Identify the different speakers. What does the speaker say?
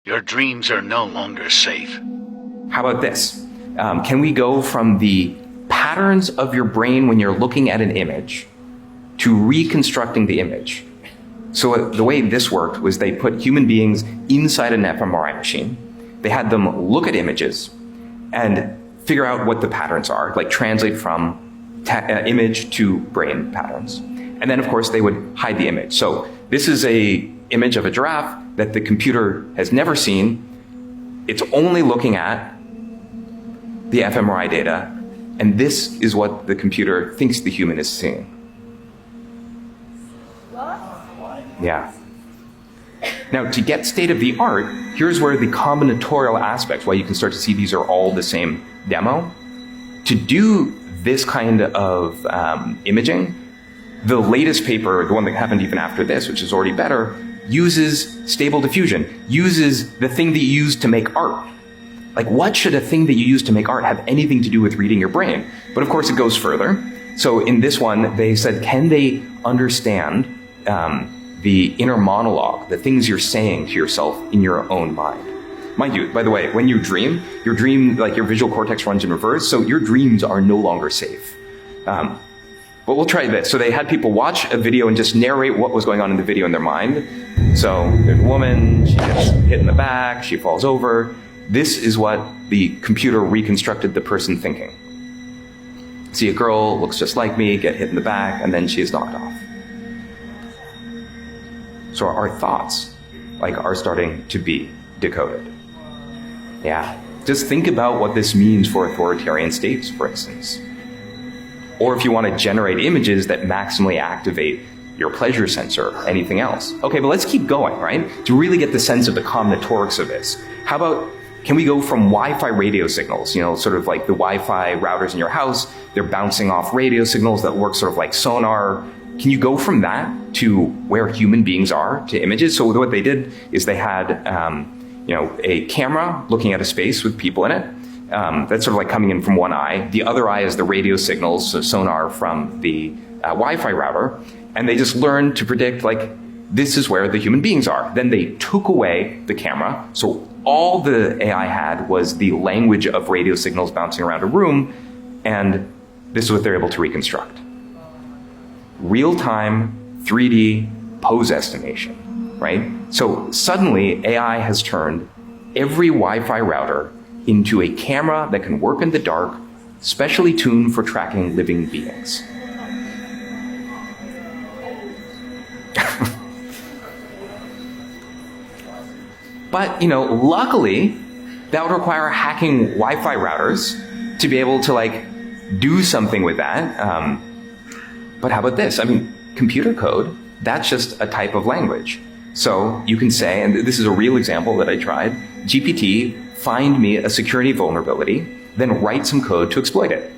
Speaker 1: Your dreams are no longer safe.
Speaker 2: How about this? Can we go from the patterns of your brain when you're looking at an image to reconstructing the image? So the way this worked was they put human beings inside an fMRI machine. They had them look at images and figure out what the patterns are, like translate from image to brain patterns. And then, of course, they would hide the image. So this is a image of a giraffe that the computer has never seen. It's only looking at the fMRI data, and this is what the computer thinks the human is seeing. Yeah. Now, to get state of the art, here's where the combinatorial aspects, why you can start to see these are all the same demo. To do this kind of imaging, the latest paper, the one that happened even after this, which is already better, uses stable diffusion, uses the thing that you use to make art. Like, what should a thing that you use to make art have anything to do with reading your brain? But of course, it goes further. So in this one, they said, can they understand the inner monologue, the things you're saying to yourself in your own mind? Mind you, by the way, when you dream, like your visual cortex runs in reverse, so your dreams are no longer safe. But we'll try this. So they had people watch a video and just narrate what was going on in the video in their mind. So there's a woman, she gets hit in the back, she falls over. This is what the computer reconstructed the person thinking. See a girl, looks just like me, get hit in the back, and then she is knocked off. So our thoughts, are starting to be decoded. Yeah. Just think about what this means for authoritarian states, for instance. Or if you want to generate images that maximally activate your pleasure sensor, anything else. Okay, but let's keep going, right? To really get the sense of the combinatorics of this. How about, can we go from Wi-Fi radio signals, sort of like the Wi-Fi routers in your house, they're bouncing off radio signals that work sort of like sonar. Can you go from that to where human beings are to images? So what they did is they had, a camera looking at a space with people in it. That's sort of like coming in from one eye. The other eye is the radio signals, so sonar from the Wi-Fi router. And they just learned to predict, this is where the human beings are. Then they took away the camera. So all the AI had was the language of radio signals bouncing around a room. And this is what they're able to reconstruct. Real-time 3D pose estimation, right? So suddenly AI has turned every Wi-Fi router into a camera that can work in the dark, specially tuned for tracking living beings. But, luckily, that would require hacking Wi-Fi routers to be able to, do something with that. But how about this? Computer code, that's just a type of language. So you can say, and this is a real example that I tried, GPT, find me a security vulnerability, then write some code to exploit it.